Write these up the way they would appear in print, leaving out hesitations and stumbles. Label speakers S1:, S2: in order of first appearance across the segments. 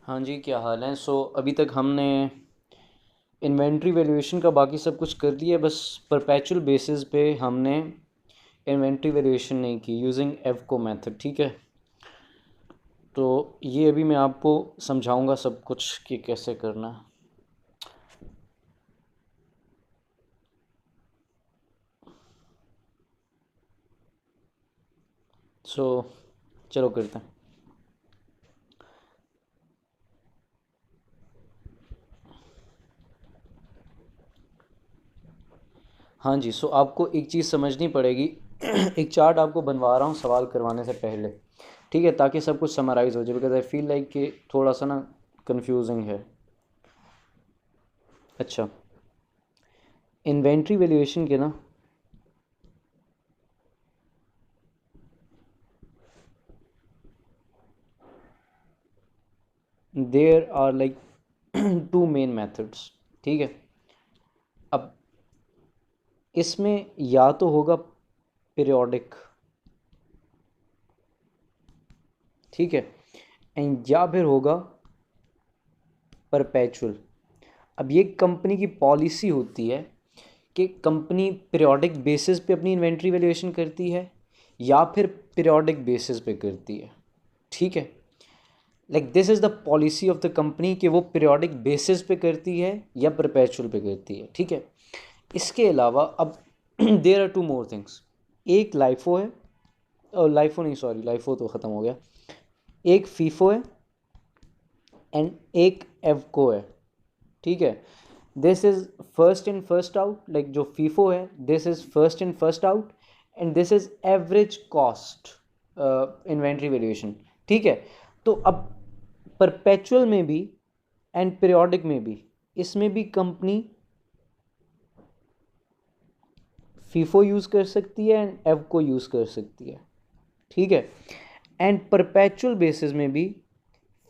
S1: हाँ जी, क्या हाल है? अभी तक हमने इन्वेंट्री वैल्यूएशन का बाकी सब कुछ कर लिया है, बस परपेचुअल बेसिस पे हमने इन्वेंट्री वैल्यूएशन नहीं की यूजिंग एवको मेथड। ठीक है, तो ये अभी मैं आपको समझाऊंगा सब कुछ कि कैसे करना है। सो चलो करते हैं। हाँ जी, आपको एक चीज़ समझनी पड़ेगी। एक चार्ट आपको बनवा रहा हूँ सवाल करवाने से पहले, ठीक है, ताकि सब कुछ समराइज हो जाए, बिकॉज आई फील लाइक कि थोड़ा सा ना कंफ्यूजिंग है। अच्छा, इन्वेंट्री वैल्यूएशन के ना there are like two main methods. ठीक है, अब इसमें या तो होगा पीरियोडिक, ठीक है, एंड या फिर होगा परपेचुअल। अब ये कंपनी की पॉलिसी होती है कि कंपनी पीरियोडिक बेसिस पे अपनी इन्वेंट्री वैल्यूएशन करती है या फिर पीरियोडिक बेसिस पे करती है। ठीक है, like this is the policy of the company कि वो पीरियोडिक बेसिस पे करती है या परपेचुअल पे करती है। ठीक है, इसके अलावा अब there are two more things. एक लाइफो है, और लाइफो नहीं, सॉरी, लाइफो तो ख़त्म हो गया। एक फीफो है एंड एक एवको है। ठीक है, this is first in first out, like जो फीफो है this is first in first out, and this is average cost inventory valuation. ठीक है, तो अब परपेचुअल में भी एंड पीरियोडिक में भी, इसमें भी कंपनी फीफो यूज़ कर सकती है एंड एवको यूज़ कर सकती है। ठीक है, एंड परपेचुअल बेसिस में भी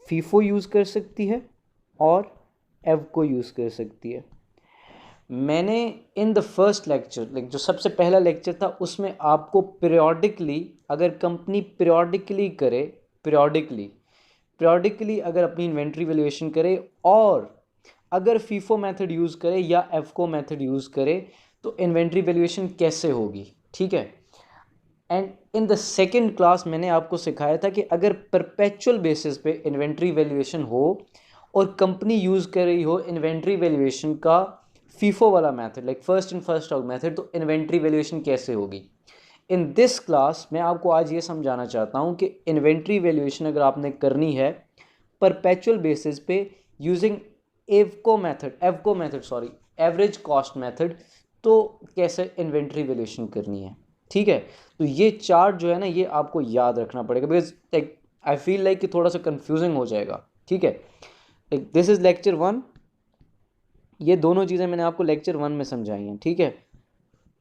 S1: फीफो यूज़ कर सकती है और एवको यूज़ कर सकती है। मैंने in the first lecture, like जो सबसे पहला लेक्चर था, उसमें आपको पीरियोडिकली, अगर कंपनी पीरियोडिकली करे, पीरियोडिकली पीरियोडिकली अगर अपनी इन्वेंट्री वैल्यूएशन करे और अगर फीफो मेथड यूज़ करे या एफको मेथड यूज़ करे, तो इन्वेंट्री वैल्यूएशन कैसे होगी। ठीक है, and in the second class मैंने आपको सिखाया था कि अगर परपेचुअल बेसिस पे इन्वेंट्री वैल्यूएशन हो और कंपनी यूज़ कर रही हो इन्वेंट्री वैल्यूएशन का फीफो वाला method, like first in first out method, तो इन्वेंट्री वैल्यूएशन कैसे होगी। इन दिस क्लास मैं आपको आज ये समझाना चाहता हूँ कि इन्वेंट्री वैल्यूएशन अगर आपने करनी है परपेचुअल बेसिस पे using AVCO method sorry, average cost method, तो कैसे इन्वेंट्री वैल्यूएशन करनी है। ठीक है, तो ये चार्ट जो है ना, ये आपको याद रखना पड़ेगा, because like I feel like कि थोड़ा सा कंफ्यूजिंग हो जाएगा। ठीक है, लाइक दिस इज लेक्चर 1, ये दोनों चीज़ें मैंने आपको लेक्चर 1 में समझाई हैं। ठीक है,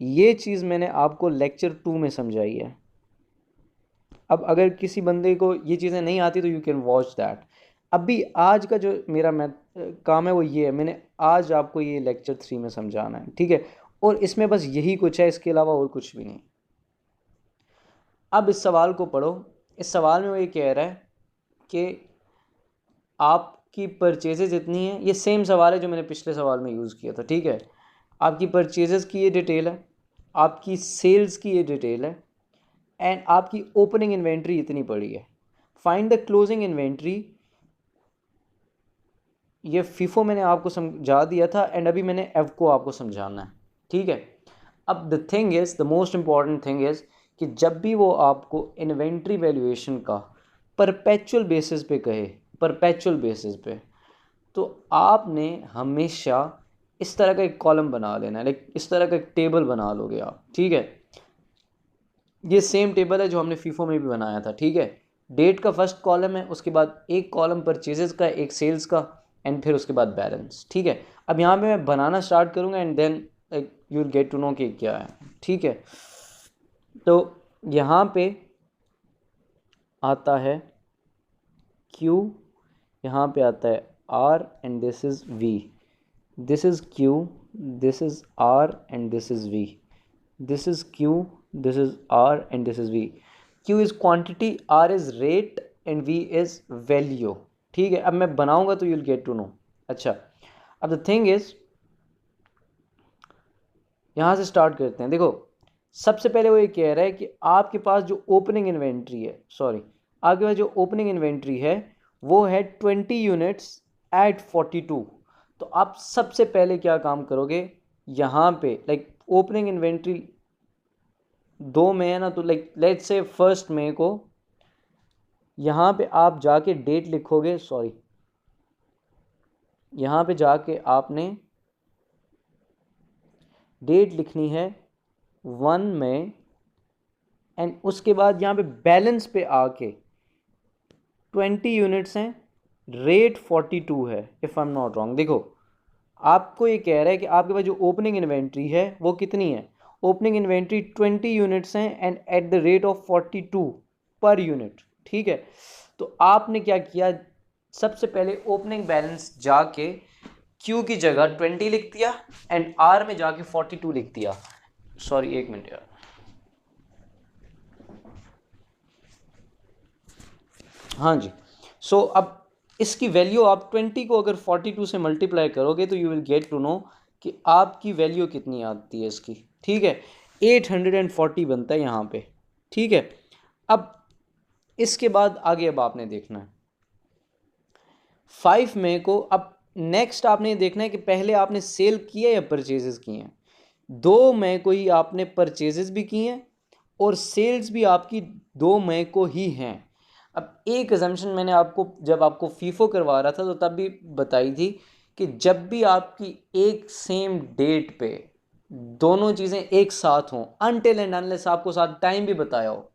S1: ये चीज़ मैंने आपको लेक्चर 2 में समझाई है। अब अगर किसी बंदे को ये चीज़ें नहीं आती तो यू कैन वॉच दैट। अभी आज का जो मेरा काम है वो ये है, मैंने आज आपको ये लेक्चर 3 में समझाना है। ठीक है, और इसमें बस यही कुछ है, इसके अलावा और कुछ भी नहीं। अब इस सवाल को पढ़ो। इस सवाल में वो ये कह रहा है कि आपकी परचेजेज इतनी है, ये सेम सवाल है जो मैंने पिछले सवाल में यूज़ किया था। ठीक है, आपकी परचेजेस की ये डिटेल है, आपकी सेल्स की ये डिटेल है, एंड आपकी ओपनिंग इन्वेंट्री इतनी पड़ी है। फाइंड द क्लोजिंग इन्वेंट्री, ये फीफो मैंने आपको समझा दिया था एंड अभी मैंने एवको आपको समझाना है। ठीक है, अब the thing is, the most important thing is कि जब भी वो आपको इन्वेंट्री वैल्यूएशन का परपेचुअल बेसिस पे कहे, परपेचुअल बेसिस पे, तो आपने हमेशा इस तरह का एक कॉलम बना लेना है, लाइक इस तरह का एक टेबल बना लोगे आप। ठीक है, ये सेम टेबल है जो हमने फीफो में भी बनाया था। ठीक है, डेट का फर्स्ट कॉलम है, उसके बाद एक कॉलम परचेजेस का, एक सेल्स का, एंड फिर उसके बाद बैलेंस। ठीक है, अब यहाँ पे मैं बनाना स्टार्ट करूँगा and then like you will get to know कि क्या है। ठीक है, तो यहाँ पे आता है Q, यहाँ पे आता है R and this is V। This is Q, this is R and this is V। This is Q, this is R and this is V. Q is quantity, R is rate and V is value. ठीक है, अब मैं बनाऊंगा तो you'll get to no. अच्छा, अब the thing is, यहाँ से स्टार्ट करते हैं। देखो सबसे पहले वो ये कह रहा है कि आपके पास जो ओपनिंग इन्वेंट्री है, सॉरी आपके पास जो ओपनिंग इन्वेंट्री है वो है 20 यूनिट्स एट 42। तो आप सबसे पहले क्या काम करोगे, यहाँ पे लाइक ओपनिंग इन्वेंट्री 2 में है ना, तो लाइक लेट्स से 1 मई को यहाँ पे आप जाके डेट लिखोगे, सॉरी यहाँ पे जाके आपने डेट लिखनी है 1 मई, एंड उसके बाद यहाँ पे बैलेंस पे आके 20 यूनिट्स हैं, रेट 42 है if I am not wrong. देखो आपको ये कह रहा है कि आपके पास जो ओपनिंग इन्वेंट्री है वो कितनी है, ओपनिंग इन्वेंट्री 20 यूनिट्स हैं and eight the rate of 42 per unit. ठीक है, तो आपने क्या किया, सबसे पहले ओपनिंग बैलेंस जाके क्यू की जगह 20 लिख दिया एंड आर में जाके 42 लिख दिया। सॉरी एक मिनट यार, हाँ जी। सो अब इसकी वैल्यू आप 20 को अगर 42 से मल्टीप्लाई करोगे तो you will get to know कि आपकी वैल्यू कितनी आती है इसकी। ठीक है, 840 बनता है यहाँ पे। ठीक है, अब इसके बाद आगे अब आपने देखना है 5 मई को। अब नेक्स्ट आपने देखना है कि पहले आपने सेल किए या परचेजेस किए हैं। 2 मई को ही आपने परचेजेस भी किए हैं और सेल्स भी आपकी 2 मई को ही हैं। अब एक अजम्पशन मैंने आपको जब आपको फीफो करवा रहा था तो तब भी बताई थी कि जब भी आपकी एक सेम डेट पे दोनों चीज़ें एक साथ हों, अनटिल एंड अनलेस आपको साथ टाइम भी बताया हो,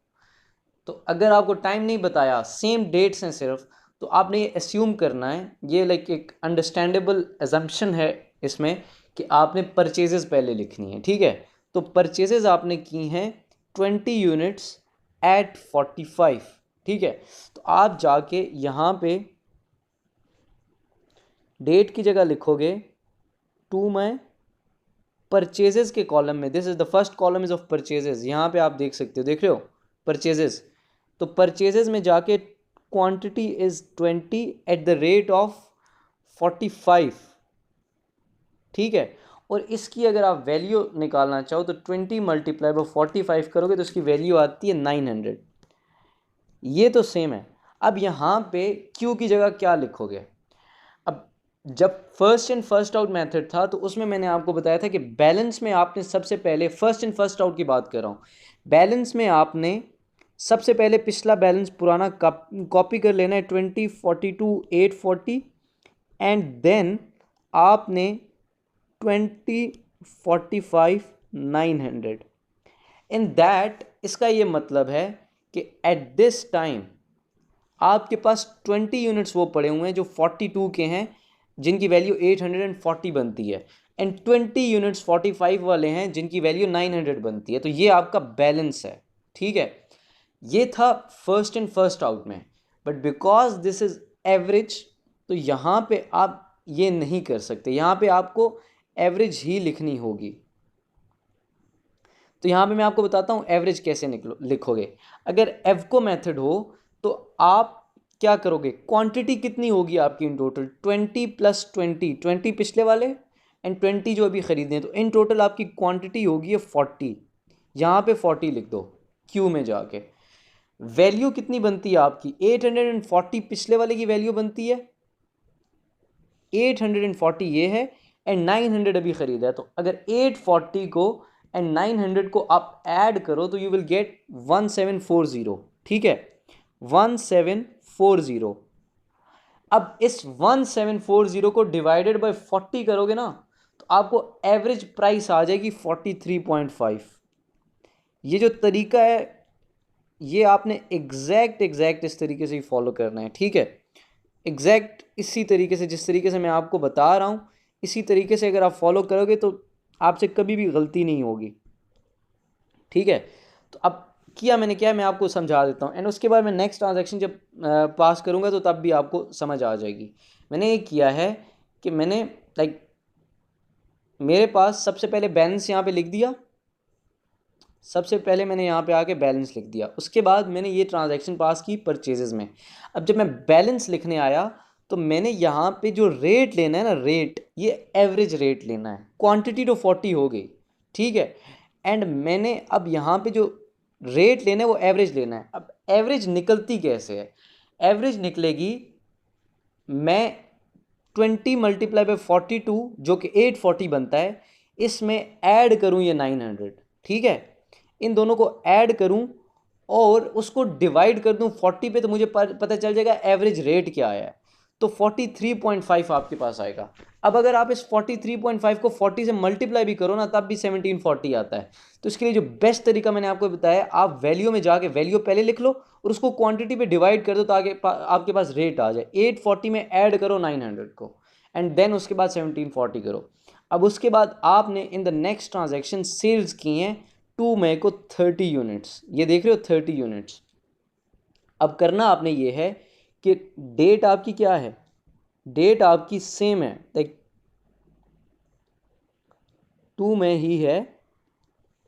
S1: तो अगर आपको टाइम नहीं बताया, सेम डेट्स हैं सिर्फ, तो आपने ये एस्यूम करना है, ये लाइक एक अंडरस्टैंडेबल एजम्पशन है इसमें, कि आपने परचेजेस पहले लिखनी है। ठीक है, तो परचेजेस आपने की हैं 20 यूनिट्स एट 45। ठीक है, तो आप जाके यहाँ पे डेट की जगह लिखोगे 2 मई, परचेजेस के कॉलम में this is the first column is of purchases, यहाँ पे आप देख सकते हो, देख रहे हो परचेजेस। तो परचेजेस में जाके quantity is 20 eight the rate of 45। ठीक है, और इसकी अगर आप वैल्यू निकालना चाहो तो 20 मल्टीप्लाई बाय 45 करोगे तो इसकी वैल्यू आती है 900। ये तो सेम है। अब यहाँ पे क्यू की जगह क्या लिखोगे, अब जब first in first out method था तो उसमें मैंने आपको बताया था कि बैलेंस में आपने सबसे पहले फर्स्ट इन फर्स्ट आउट की बात कर रहा हूँ, बैलेंस में आपने सबसे पहले पिछला बैलेंस पुराना कॉपी कर लेना है 20 42 840 एंड देन आपने 20 45 900 इन दैट। इसका ये मतलब है कि एट दिस टाइम आपके पास 20 यूनिट्स वो पड़े हुए हैं जो 42 के हैं, जिनकी वैल्यू 840 बनती है, एंड 20 यूनिट्स 45 वाले हैं जिनकी वैल्यू 900 बनती है। तो ये आपका बैलेंस है। ठीक है, ये था फर्स्ट इन फर्स्ट आउट में, but because this is average तो यहाँ पे आप ये नहीं कर सकते, यहाँ पे आपको एवरेज ही लिखनी होगी। तो यहाँ पे मैं आपको बताता हूँ एवरेज कैसे लिखोगे। अगर एवको मेथड हो तो आप क्या करोगे, क्वांटिटी कितनी होगी आपकी इन टोटल, 20 प्लस 20, 20 पिछले वाले एंड 20 जो अभी खरीदे हैं, तो इन टोटल आपकी क्वांटिटी होगी 40। यहाँ पे 40 लिख दो क्यू में जाके। वैल्यू कितनी बनती है आपकी, 840 पिछले वाले की वैल्यू बनती है, 840 ये है एंड 900 अभी ख़रीदा है। तो अगर 840 को एंड 900 को आप ऐड करो तो यू विल गेट 1740। ठीक है, 1740। अब इस 1740 को डिवाइडेड बाय 40 करोगे ना तो आपको एवरेज प्राइस आ जाएगी 43.5। ये जो तरीका है ये आपने एग्जैक्ट इस तरीके से ही फॉलो करना है। ठीक है, एग्जैक्ट इसी तरीके से, जिस तरीके से मैं आपको बता रहा हूँ इसी तरीके से अगर आप फॉलो करोगे तो आपसे कभी भी गलती नहीं होगी। ठीक है, तो अब किया मैंने क्या है मैं आपको समझा देता हूँ, एंड उसके बाद मैं नेक्स्ट ट्रांजैक्शन जब पास करूँगा तो तब भी आपको समझ आ जाएगी। मैंने ये किया है कि मैंने लाइक मेरे पास सबसे पहले बैलेंस यहाँ पे लिख दिया, सबसे पहले मैंने यहाँ पे आके बैलेंस लिख दिया, उसके बाद मैंने ये ट्रांजैक्शन पास की परचेजेस में। अब जब मैं बैलेंस लिखने आया तो मैंने यहाँ पे जो रेट लेना है ना, रेट, ये एवरेज रेट लेना है। क्वांटिटी तो 40 हो गई, ठीक है, एंड मैंने अब यहाँ पे जो रेट लेना है वो एवरेज लेना है। अब एवरेज निकलती कैसे है? एवरेज निकलेगी, मैं 20 मल्टीप्लाई बाई 42 जो कि 840 बनता है, इसमें ऐड करूं ये 900, ठीक है, इन दोनों को ऐड करूं और उसको डिवाइड कर दूं 40 पे, तो मुझे पता चल जाएगा एवरेज रेट क्या आया है। तो 43.5 आपके पास आएगा। अब अगर आप इस 43.5 को 40 से मल्टीप्लाई भी करो ना, तब भी 1740 आता है। तो इसके लिए जो बेस्ट तरीका मैंने आपको बताया, आप वैल्यू में जाके वैल्यू पहले लिख लो और उसको क्वांटिटी पे डिवाइड कर दो, तो आगे आपके पास रेट आ जाए। 840 में ऐड करो 900 को, एंड देन उसके बाद 1740 करो। अब उसके बाद आपने in the next transaction sales की हैं 2 मई को 30 यूनिट्स, ये देख रहे हो 30 यूनिट्स। अब करना आपने ये है कि डेट आपकी क्या है, डेट आपकी सेम है, लाइक 2 मई ही है।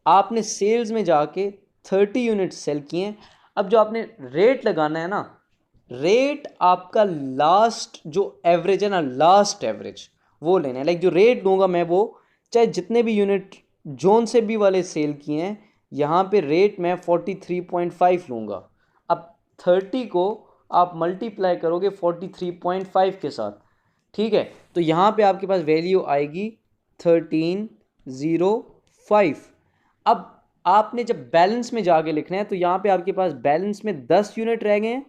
S1: आपने सेल्स में जाके 30 यूनिट सेल किए हैं। अब जो आपने रेट लगाना है ना, रेट आपका लास्ट जो एवरेज है ना, लास्ट एवरेज वो लेना है। लाइक जो रेट दूंगा मैं, वो चाहे जितने भी यूनिट जोन से भी वाले सेल किए हैं, यहाँ पे रेट मैं 43.5 लूँगा। अब 30 को आप मल्टीप्लाई करोगे 43.5 के साथ, ठीक है, तो यहाँ पे आपके पास वैल्यू आएगी 1305। अब आपने जब बैलेंस में जाके लिखना है, तो यहाँ पे आपके पास बैलेंस में 10 यूनिट रह गए हैं,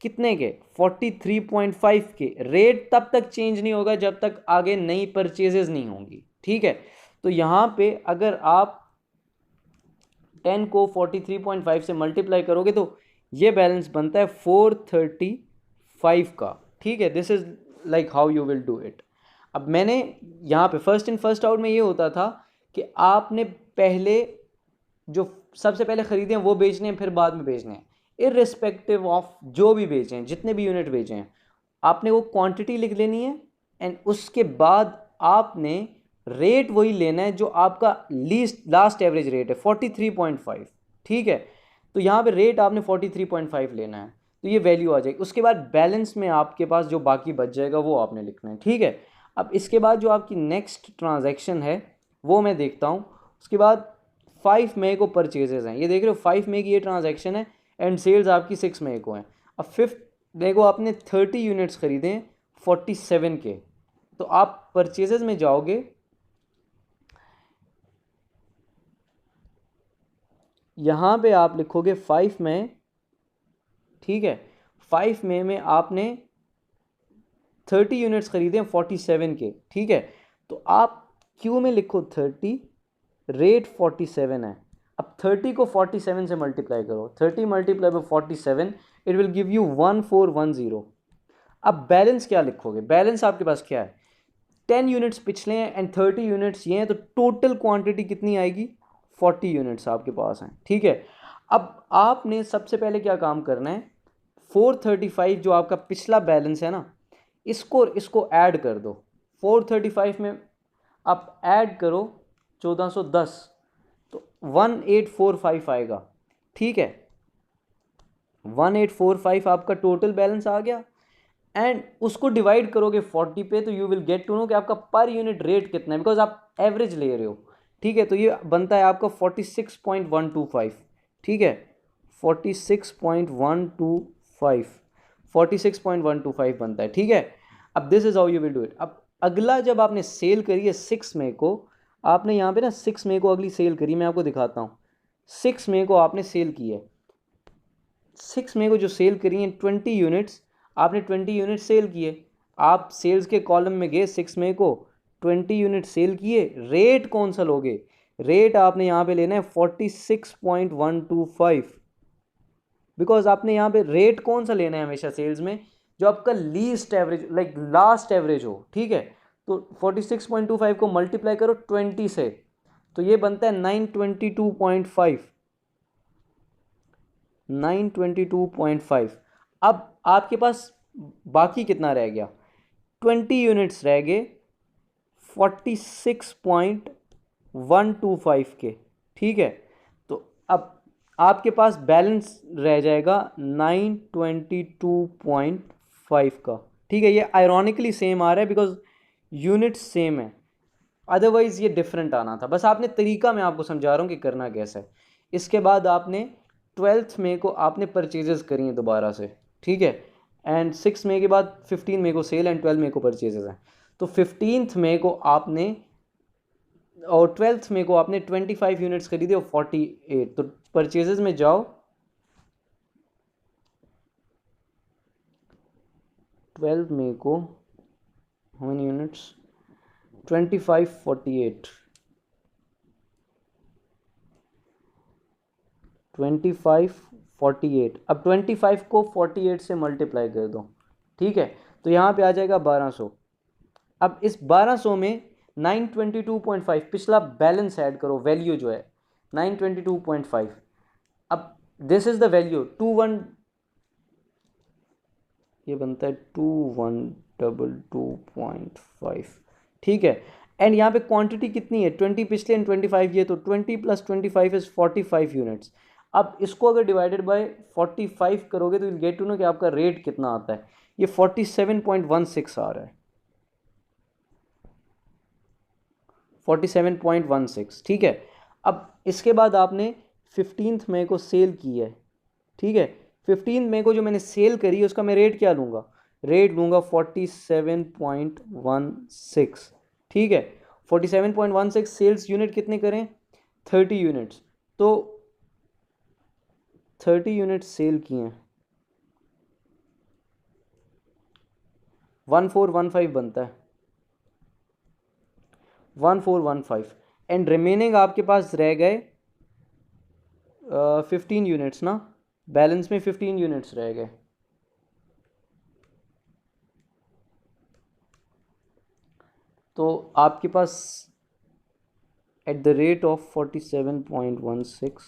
S1: कितने के? 43.5 के। रेट तब तक चेंज नहीं होगा जब तक आगे नई परचेजेस नहीं होंगी, ठीक है। तो यहाँ पे अगर आप 10 को 43.5 से मल्टीप्लाई करोगे तो ये बैलेंस बनता है 435 का, ठीक है। This is like how you will do it. अब मैंने यहाँ पे फर्स्ट इन फर्स्ट आउट में ये होता था कि आपने पहले जो सबसे पहले खरीदे हैं वो बेचने हैं, फिर बाद में बेचने हैं, इररिस्पेक्टिव ऑफ जो भी बेचे हैं, जितने भी यूनिट बेचे हैं, आपने वो क्वांटिटी लिख लेनी है, एंड उसके बाद आपने रेट वही लेना है जो आपका लीस्ट लास्ट एवरेज रेट है 43.5, ठीक है। तो यहाँ पे रेट आपने 43.5 लेना है, तो ये वैल्यू आ जाएगी। उसके बाद बैलेंस में आपके पास जो बाकी बच जाएगा वो आपने लिखना है, ठीक है। अब इसके बाद जो आपकी नेक्स्ट ट्रांजैक्शन है वो मैं देखता हूँ। उसके बाद 5 मई को परचेजेस हैं, ये देख रहे हो 5 मई की ये ट्रांजैक्शन है, एंड सेल्स आपकी 6 मई को है। अब 5 मई को आपने 30 यूनिट्स खरीदे हैं 47 के। तो आप परचेजेस में जाओगे, यहाँ पे आप लिखोगे 5 मई, ठीक है। 5 मई में आपने 30 यूनिट्स खरीदे हैं 47 के, ठीक है। तो आप क्यू में लिखो 30, रेट 47 है। अब 30 को 47 से मल्टीप्लाई करो, 30 multiply by 47, it will give you 1410। अब बैलेंस क्या लिखोगे? बैलेंस आपके पास क्या है? 10 यूनिट्स पिछले हैं एंड 30 यूनिट्स ये हैं, तो टोटल क्वांटिटी कितनी आएगी? 40 यूनिट्स आपके पास हैं, ठीक है। अब आपने सबसे पहले क्या काम करना है, 435 जो आपका पिछला बैलेंस है ना, इसको ऐड कर दो। 435 में आप ऐड करो 1410, तो 1845 आएगा, ठीक है। 1845 आपका टोटल बैलेंस आ गया, एंड उसको डिवाइड करोगे 40 पे, तो you will get to know कि आपका पर यूनिट रेट कितना है, बिकॉज आप एवरेज ले रहे हो, ठीक है। तो ये बनता है आपका 46.125, ठीक है, 46.125 बनता है, ठीक है। अब this is how you will do it. अब अगला जब आपने सेल करी है 6 मई को, आपने यहाँ पे ना 6 मई को अगली सेल करी, मैं आपको दिखाता हूँ। 6 मई को आपने सेल की है, 6 मई को जो सेल करी है 20 यूनिट्स, आपने 20 यूनिट सेल किए। आप सेल्स के कॉलम में गए 6 मई को, 20 यूनिट सेल किए, रेट कौन सा लोगे? रेट आपने यहाँ पे लेना है 46.125, बिकॉज आपने यहाँ पे रेट कौन सा लेना है हमेशा सेल्स में, जो आपका least average like last average हो, ठीक है। तो 46.25 को मल्टीप्लाई करो 20 से, तो ये बनता है 922.5, 922.5। अब आपके पास बाकी कितना रह गया? 20 यूनिट्स रह गए 46.125 के, ठीक है। तो अब आपके पास बैलेंस रह जाएगा 922.5 का, ठीक है, ये आयरॉनिकली सेम आ रहा है बिकॉज यूनिट सेम है, अदरवाइज ये डिफरेंट आना था। बस आपने तरीका मैं आपको समझा रहा हूँ कि करना कैसा है। इसके बाद आपने 12 मई को आपने परचेजेस करी हैं दोबारा से, ठीक है, एंड 6 मई के बाद 15 मई को सेल एंड 12 मई को परचेजेस हैं। तो 15 मई को आपने और 12 मई को आपने 25 यूनिट्स खरीदे और 48, तो परचेजेस में जाओ, 12 मई को हाउ मेनी यूनिट्स, 25 48, 25 48। अब 25 को 48 से मल्टीप्लाई कर दो, ठीक है, तो यहाँ पे आ जाएगा 1200। अब इस 1200 में 922.5 पिछला बैलेंस ऐड करो, वैल्यू जो है 922.5। अब दिस इज द वैल्यू 21, ये बनता है 2122.5, ठीक है। एंड यहाँ पे क्वांटिटी कितनी है, 20 पिछले एंड 25 ये, तो 20 + 25 इज 45 यूनिट्स। अब इसको अगर डिवाइडेड बाय 45 करोगे तो विल गेट टू नो कि आपका रेट कितना आता है। ये 47.16 आ रहा है, 47.16, ठीक है। अब इसके बाद आपने 15 मई को सेल की है, ठीक है। 15 मई को जो मैंने सेल करी उसका मैं रेट क्या लूँगा, रेट लूँगा 47.16, ठीक है। 47.16 सेल्स यूनिट कितने करें, 30 यूनिट्स, तो 30 यूनिट्स सेल किए हैं, 1415 बनता है, 1415। एंड रिमेनिंग आपके पास रह गए 15 यूनिट्स ना, बैलेंस में 15 यूनिट्स रह गए। तो आपके पास at the rate of 47.16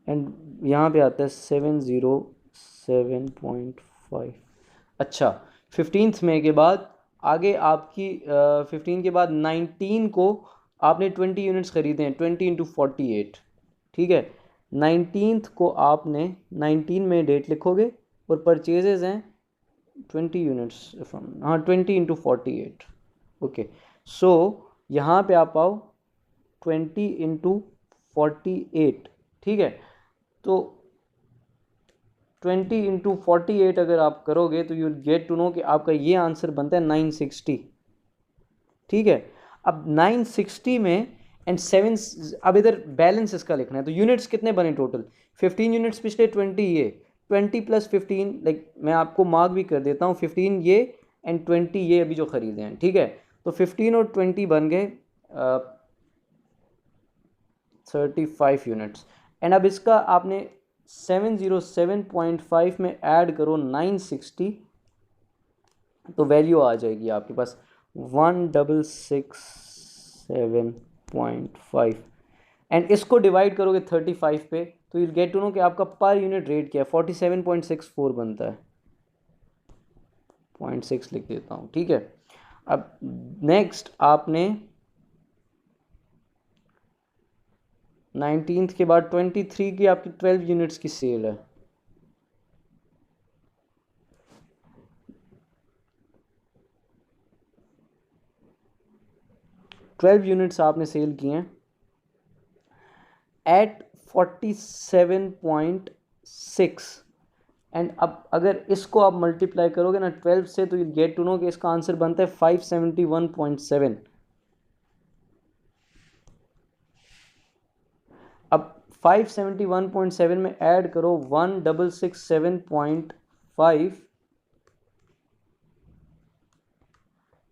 S1: and यहाँ पे आता है 707.5। अच्छा, 15 मई के बाद आगे आपकी 15 के बाद 19 को आपने 20 यूनिट्स खरीदे हैं, 20 × 48, ठीक है। 19 को आपने 19 में डेट लिखोगे और परचेजेज हैं 20 यूनिट्स, हाँ 20 × 48, ओके। सो यहाँ पे आप आओ 20 × 48, ठीक है। तो 20 × 48 अगर आप करोगे तो you will get to know कि आपका ये आंसर बनता है 960, ठीक है। अब 960 में एंड 7, अब इधर बैलेंस इसका लिखना है, तो यूनिट्स कितने बने टोटल, 15 यूनिट्स पिछले, 20 ये, 20 + 15, लाइक मैं आपको मार्क भी कर देता हूँ, 15 ये एंड 20 ये अभी जो खरीदे हैं, ठीक है। तो 15 और 20 बन गए 35 यूनिट्स। एंड अब इसका आपने 707.5 में ऐड करो 960, तो वैल्यू आ जाएगी आपके पास 1667.5। एंड इसको डिवाइड करोगे 35 पे तो यू गेट टू नो कि आपका पर यूनिट रेट क्या है, 47.64 बनता है, 0.6 लिख देता हूँ, ठीक है। अब नेक्स्ट आपने 19 के बाद 23 की आपकी 12 यूनिट्स की सेल है, ट्वेल्व यूनिट्स आपने सेल किए हैं एट 47.6। एंड अब अगर इसको आप मल्टीप्लाई करोगे ना 12 से तो यू गेट टू नो कि इसका आंसर बनता है 571.7। अब 571.7 में ऐड करो 1667.5,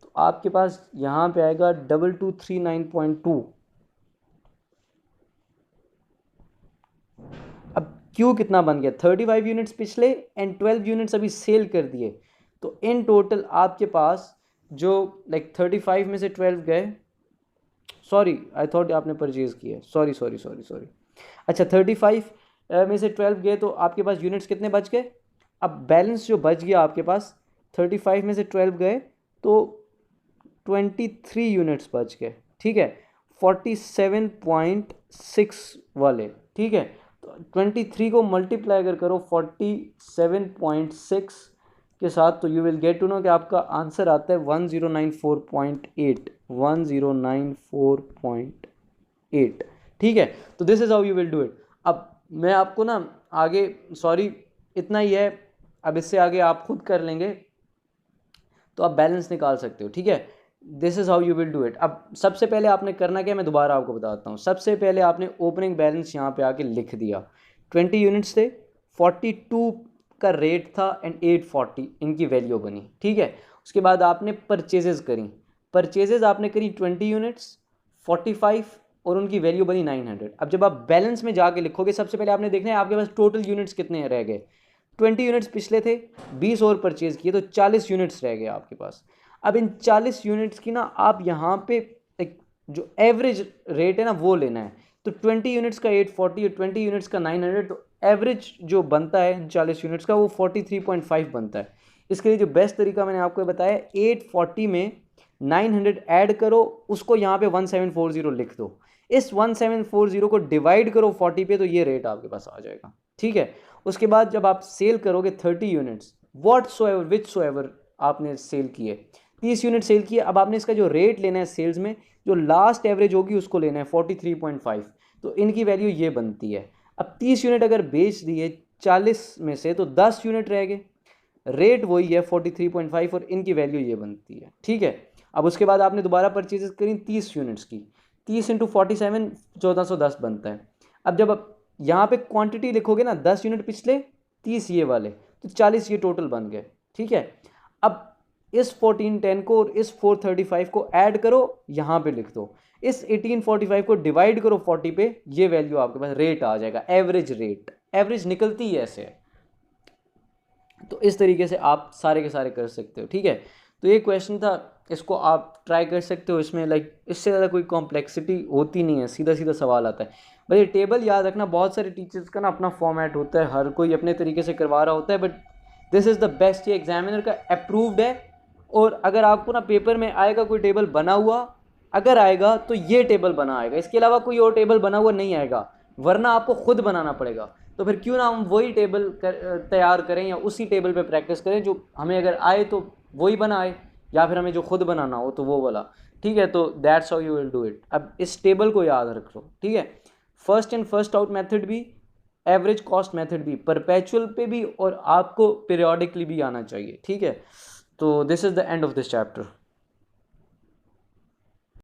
S1: तो आपके पास यहाँ पे आएगा 2239.2। अब क्यू कितना बन गया, 35 यूनिट्स पिछले एंड 12 यूनिट्स अभी सेल कर दिए, तो इन टोटल आपके पास जो लाइक 35 में से 12 गए, सॉरी आई थॉट आपने परचेज किया, सॉरी सॉरी सॉरी सॉरी, अच्छा 35 में से 12 गए तो आपके पास यूनिट्स कितने बच गए। अब बैलेंस जो बच गया आपके पास, 35 में से 12 गए तो 23 यूनिट्स बच गए, ठीक है, 47.6 वाले, ठीक है। तो 23 को मल्टीप्लाई अगर करो 47.6 के साथ, तो you will get to know कि आपका आंसर आता है 1094.8, 1094.8। ठीक है, तो this is how you will do it. अब मैं आपको ना आगे, सॉरी इतना ही है, अब इससे आगे आप खुद कर लेंगे तो आप बैलेंस निकाल सकते हो। ठीक है, this is how you will do it. अब सबसे पहले आपने करना क्या, मैं दोबारा आपको बताता हूँ। सबसे पहले आपने ओपनिंग बैलेंस यहाँ पे आके लिख दिया। 20 यूनिट्स थे, 42 का रेट था एंड 840 इनकी वैल्यू बनी। ठीक है, उसके बाद आपने परचेजेस करी। परचेजेस आपने करी 20 यूनिट्स, 45 और उनकी वैल्यू बनी 900। अब जब आप बैलेंस में जाके लिखोगे, सबसे पहले आपने देखना है आपके पास टोटल यूनिट्स कितने रह गए। 20 यूनिट्स पिछले थे, 20 और परचेज किए तो 40 यूनिट्स रह गए आपके पास। अब इन 40 यूनिट्स की ना आप यहाँ पे एक जो एवरेज रेट है ना वो लेना है। तो 20 यूनिट्स का 840 और 20 यूनिट्स का 900, तो एवरेज जो बनता है 40 यूनिट्स का वो 43.5 बनता है। इसके लिए जो बेस्ट तरीका मैंने आपको बताया, 840 में 900 ऐड करो, उसको यहाँ पे 1740 लिख दो। इस 1740 को डिवाइड करो 40 पे, तो ये रेट आपके पास आ जाएगा। ठीक है, उसके बाद जब आप सेल करोगे 30 यूनिट्स विच सो एवर आपने सेल किए, 30 यूनिट सेल किए, अब आपने इसका जो रेट लेना है सेल्स में, जो लास्ट एवरेज होगी उसको लेना है 43.5, तो इनकी वैल्यू ये बनती है। अब 30 यूनिट अगर बेच दिए 40 में से, तो 10 यूनिट रह गए, रेट वही है 43.5 और इनकी वैल्यू ये बनती है। ठीक है, अब उसके बाद आपने दोबारा परचेजेस करी 30 यूनिट्स की, 30 इंटू 47 1410 बनता है। अब जब आप यहाँ पे क्वांटिटी लिखोगे ना, 10 यूनिट पिछले, 30 ये वाले, तो 40 ये टोटल बन गए। ठीक है, अब इस 1410 को और इस 435 को ऐड करो, यहाँ पे लिख दो, इस 1845 को डिवाइड करो 40 पे, ये वैल्यू आपके पास रेट आ जाएगा, एवरेज रेट। एवरेज निकलती है ऐसे। तो इस तरीके से आप सारे के सारे कर सकते हो। ठीक है, तो ये क्वेश्चन था, इसको आप ट्राई कर सकते हो। इसमें लाइक इससे ज़्यादा कोई कॉम्प्लेक्सिटी होती नहीं है, सीधा सीधा सवाल आता है। बट ये टेबल याद रखना, बहुत सारे टीचर्स का ना अपना फॉर्मेट होता है, हर कोई अपने तरीके से करवा रहा होता है, but this is the best. ये एग्जामिनर का अप्रूव्ड है, और अगर आपको ना पेपर में आएगा कोई टेबल बना हुआ, अगर आएगा तो ये टेबल बना आएगा, इसके अलावा कोई और टेबल बना हुआ नहीं आएगा, वरना आपको खुद बनाना पड़ेगा। तो फिर क्यों ना हम वही टेबल तैयार करें या उसी टेबल पे प्रैक्टिस करें जो हमें अगर आए तो वही बना आए, या फिर हमें जो खुद बनाना हो तो वो वाला। ठीक है, तो that's how you will do it. अब इस टेबल को याद रख लो। ठीक है, first in first out method भी, एवरेज कॉस्ट मेथड भी, परपेचुअल पे भी, और आपको पीरियोडिकली भी आना चाहिए। ठीक है, तो this is the end of this chapter.